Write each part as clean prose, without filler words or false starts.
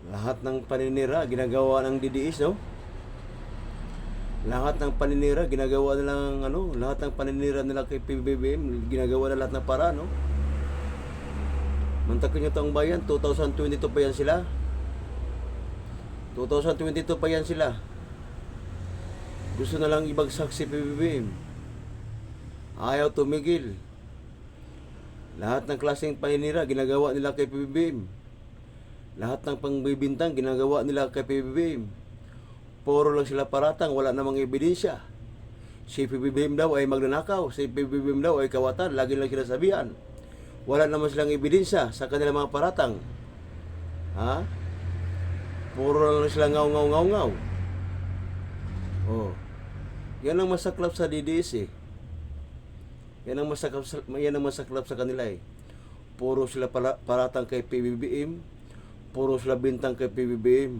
Lahat ng paninira ginagawa ng DDS, no? Lahat ng paninira ginagawa nila ng lahat ng paninira nila kay PBBM, ginagawa na lahat ng para, no? Mantakin nyo taong bayan, 2022 pa yan sila. 2022 pa yan sila. Gusto na lang ibagsak si PBBM. Ayaw tumigil. Lahat ng klaseng paninira ginagawa nila kay PBBM. Lahat ng pangbibintang ginagawa nila kay PBBM. Puro lang sila paratang, wala namang ebidensya. Si PBBM daw ay magnanakaw, si PBBM daw ay kawatan, lagi lang sila sabihan. Wala naman silang ebidensya sa kanilang mga paratang. Ha? Puro lang sila ngaw. Oh. Yan ang masaklap sa DDS eh. Yan ang masaklap sa kanila eh. Puro sila paratang kay PBBM. Puro sila bintang kay PBBM.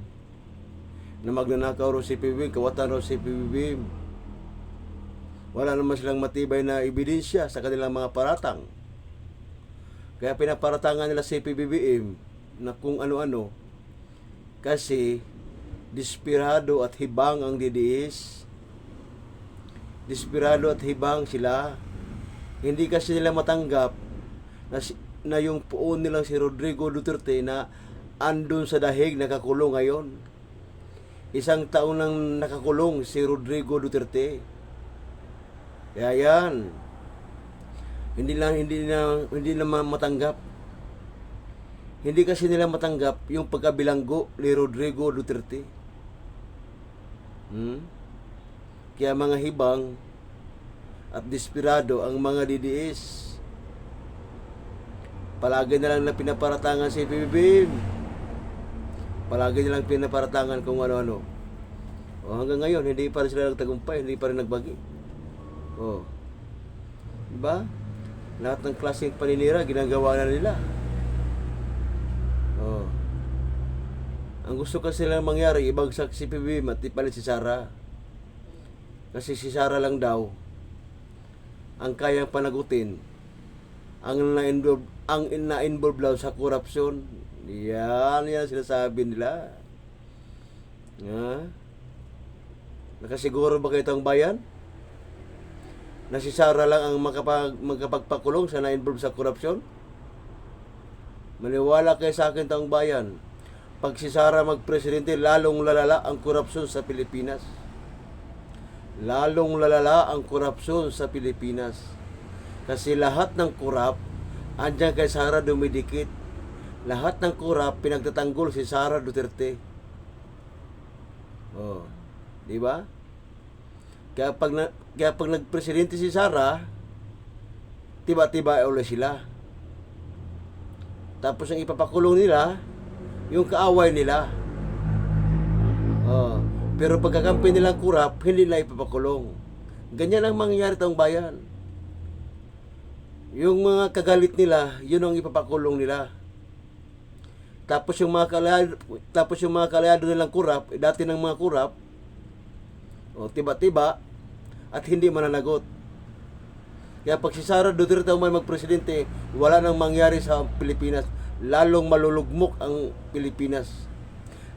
Na magnanakaw ro si PBBM, kawatan ro si PBBM. Wala naman silang matibay na ebidensya sa kanilang mga paratang. Kaya pinaparatangan nila si PBBM na kung ano-ano. Kasi desperado at hibang ang DDS. Desperado at hibang sila. Hindi kasi nila matanggap na yung puon nilang si Rodrigo Duterte na andun sa dahig nakakulong ngayon. Isang taon nang nakakulong si Rodrigo Duterte. Kaya yan. Hindi na matanggap. Hindi kasi nila matanggap yung pagkabilanggo ni Rodrigo Duterte. Kaya mga hibang at desperado ang mga DDS. Palagi na lang na pinaparatangan si PBBM. Palagi na lang pinaparatangan kung ano-ano. O hanggang ngayon, hindi pa rin sila nagtagumpay, hindi pa rin nagbagi. O. Diba? Lahat ng klaseng paninira, ginagawa na nila. O. Ang gusto kasi lang mangyari, ibagsak si PBBM at ipalit si Sara. Kasi si Sara lang daw ang kayang panagutin ang na-involve daw sa korupsyon. Yan sinasabi nila. Nakasiguro ba kayo itong bayan? Na si Sara lang ang magkapagpakulong sa na-involve sa korupsyon? Maniwala kayo sa akin itong bayan. Pag si Sara magpresidente, lalong lalala ang korupsyon sa Pilipinas. Lalong lalala ang korupsyon sa Pilipinas. Kasi lahat ng korap, andyan kay Sara dumidikit. Lahat ng korap, pinagtatanggol si Sara Duterte. Oh, di ba? Kaya pag nagpresidente si Sara, tiba-tiba ulit sila. Tapos ang ipapakulong nila, yung kaaway nila. Oh, pero pagkakampi nilang kurap, hindi na ipapakulong. Ganyan ang mangyayari tayong bayan. Yung mga kagalit nila, yun ang ipapakulong nila. Tapos yung mga kalayado nilang kurap, dati ng mga kurap, tiba-tiba, at hindi mananagot. Kaya pag si Sara Duterte ang may magpresidente, wala nang mangyari sa Pilipinas. Lalong malulugmok ang Pilipinas.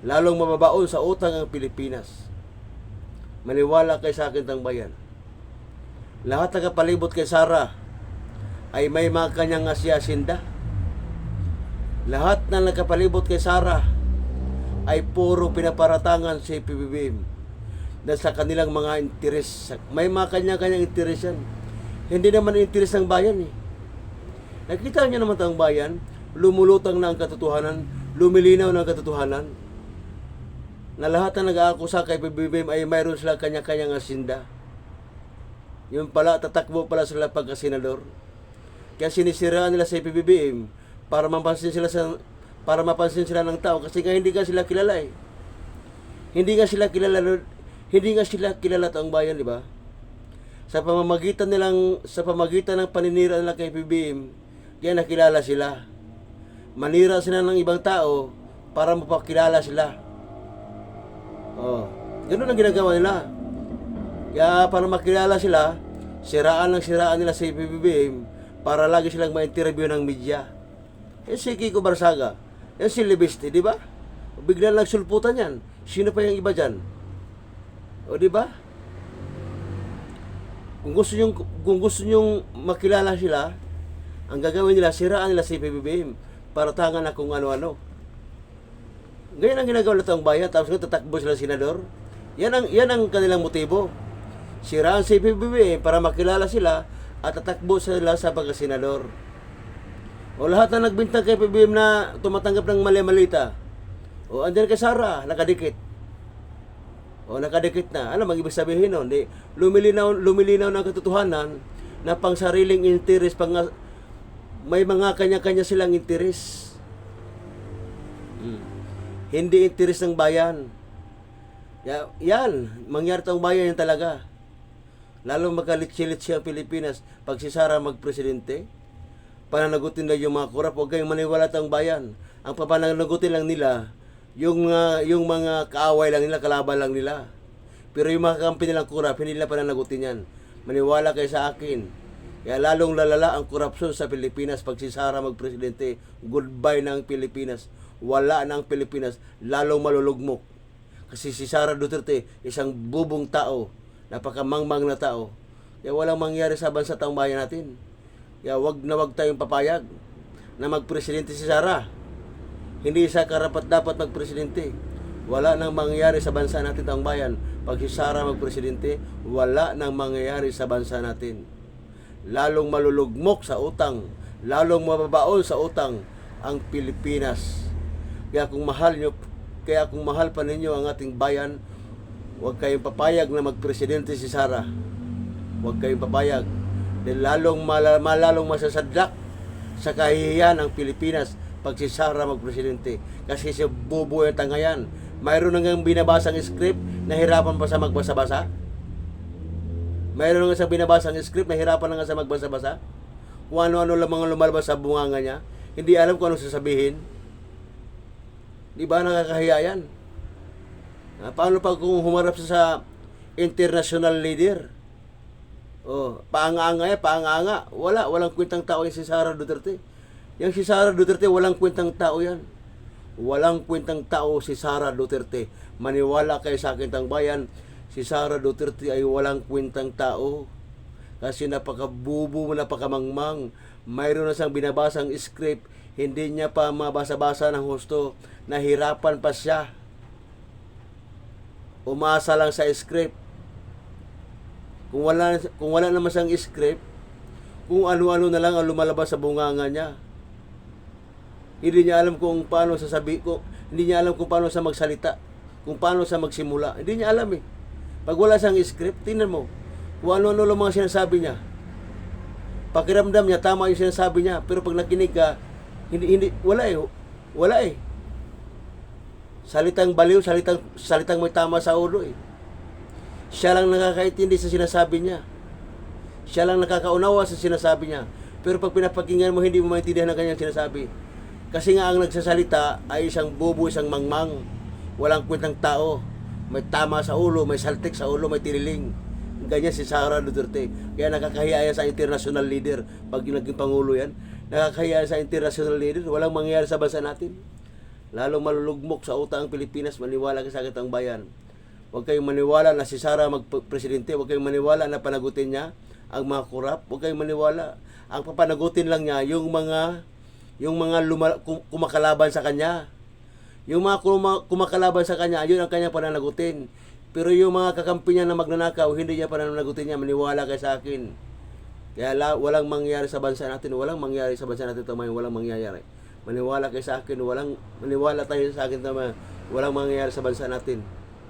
Lalong mababaon sa utang ang Pilipinas. Maniwala kayo sa akin tang bayan. Lahat ng kapalibot kay Sara ay may mga kanyang asyasinda. Lahat na nagkapalibot kay Sara ay puro pinaparatangan si PBBM dahil sa kanilang mga interes. May mga kanya-kanyang interes yan. Hindi naman interes ng bayan eh. Nakita niyo naman ang bayan, lumulutang na ang katotohanan, lumilinaw na ang katotohanan, na lahat na nag-aakusa kay PBBM ay mayroon sila kanya-kanyang asinda. Yung pala, tatakbo pala sila pagka-senador. Kaya sinisiraan nila sa PBBM para mapansin sila ng tao kasi nga hindi nga sila kilala eh. Hindi nga sila kilala taong bayan, di ba? Sa pamamagitan ng paninira nila kay PBBM, kaya nakilala sila. Manira sila ng ibang tao para mapakilala sila. Ganun ang ginagawa nila. Kaya para makilala sila, siraan nila sa PBBM para lagi silang ma-interview ng media. Si Kiko Barsaga, si Libiste, di ba? bigla lang sulputan yan. Sino pa yung iba dyan? O di ba? Kung gusto nyong makilala sila, ang gagawin nila, siraan nila si PBBM para tangan na kung ano-ano. Ganyan ang ginagawa ng bayan, tapos tatakbo sila senador. Yan ang kanilang motibo. Siraan si PBBM para makilala sila at tatakbo sila sa pagkasenador. O lahat na nagbintang kay PBBM na tumatanggap ng mali-malita. O andyan kay Sara, nakadikit. O nakadikit na. Ano mag-ibig sabihin nun? Lumilinaw ng katotohanan na pang sariling interes, may mga kanya-kanya silang interes. Hindi interes ng bayan. Yan, mangyari tong bayan yan talaga. Lalo magkalit-silit siya ang Pilipinas pag si Sara magpresidente. Pananagutin na yung mga kurap, huwag kayong maniwala tong bayan. Ang papananagutin lang nila, yung mga kaaway lang nila, kalaban lang nila. Pero yung mga kampi nilang kurap, hindi nila pananagutin yan. Maniwala kayo sa akin. Kaya lalong lalala ang korupsyon sa Pilipinas pag si Sara magpresidente. Goodbye na ang Pilipinas. Wala na ang Pilipinas. Lalong malulugmok. Kasi si Sara Duterte, isang bubong tao. Napakamangmang na tao. Kaya walang mangyari sa bansa taong bayan natin. Kaya wag tayong papayag na magpresidente si Sara. Hindi siya karapat dapat magpresidente. Wala nang mangyayari sa bansa natin taong bayan. Pag si Sara magpresidente, wala nang mangyayari sa bansa natin. Lalong malulugmok sa utang, lalong mababaon sa utang ang Pilipinas. Kaya kung mahal pa ninyo ang ating bayan, huwag kayong papayag na magpresidente si Sara. Huwag kayong papayag. Dahil lalong masasadlak sa kahihiyan ang Pilipinas pag si Sara magpresidente. Kasi si bubuo yung tangayan. Mayroon nang binabasang script na hirapan pa sa magbasa-basa. Mayroon nga sa binabasang script na hirapan na nga sa magbasa-basa. Kung ano-ano lang mga lumalabas sa bunganga niya. Hindi alam kung anong sasabihin. Di ba nakakahiya yan? Paano pa kung humarap sa international leader? Paanga-anga. Walang kwentang tao yung si Sara Duterte. Yung si Sara Duterte, walang kwentang tao yan. Walang kwentang tao si Sara Duterte. Maniwala kayo sa akin tang bayan, si Sara Duterte ay walang kwentang tao. Kasi napakabubo, napakamangmang. Mayroon na siyang binabasang script, hindi niya pa mabasa-basa ng husto. Nahirapan pa siya. Umasa lang sa script. Kung wala naman siyang script, kung ano-ano na lang ang lumalabas sa bunganga niya. Hindi niya alam kung paano hindi niya alam kung paano siya magsalita, kung paano siya magsimula. Hindi niya alam eh. Pag wala siyang script, tingnan mo, kung ano-ano lang mga sinasabi niya. Pakiramdam niya, tama yung sinasabi niya, pero pag nakinig ka, wala eh. Salitang baliw, salitang may tama sa ulo eh. Siya lang nakakaintindi sa sinasabi niya. Siya lang nakakaunawa sa sinasabi niya. Pero pag pinapakinggan mo, hindi mo maintindihan ang kanyang sinasabi. Kasi nga ang nagsasalita ay isang bobo, isang mangmang. Walang kwentang tao. May tama sa ulo, may saltik sa ulo, may tiniling. Ganyan si Sara Duterte. Kaya nakakahiya yan sa international leader. Pag naging pangulo yan, nakakahiya sa international leader. Walang mangyayari sa bansa natin. Lalong malulugmok sa utang ang Pilipinas. Maniwala ka sa kitang bayan. Huwag kayong maniwala na si Sara magpresidente. Huwag kayong maniwala na panagutin niya ang mga kurap. Huwag kayong maniwala. Ang papanagutin lang niya yung mga kumakalaban sa kanya. Yung mga kumakalaban sa kanya, yun ang kanyang pananagutin. Pero yung mga kakampi niya na magnanakaw, hindi niya pananagutin niya. Maniwala kayo sa akin. Kaya walang mangyayari sa bansa natin. Walang mangyayari sa bansa natin. Walang mangyayari. Maniwala kayo sa akin. Maniwala tayo sa akin. Walang mangyayari sa bansa natin.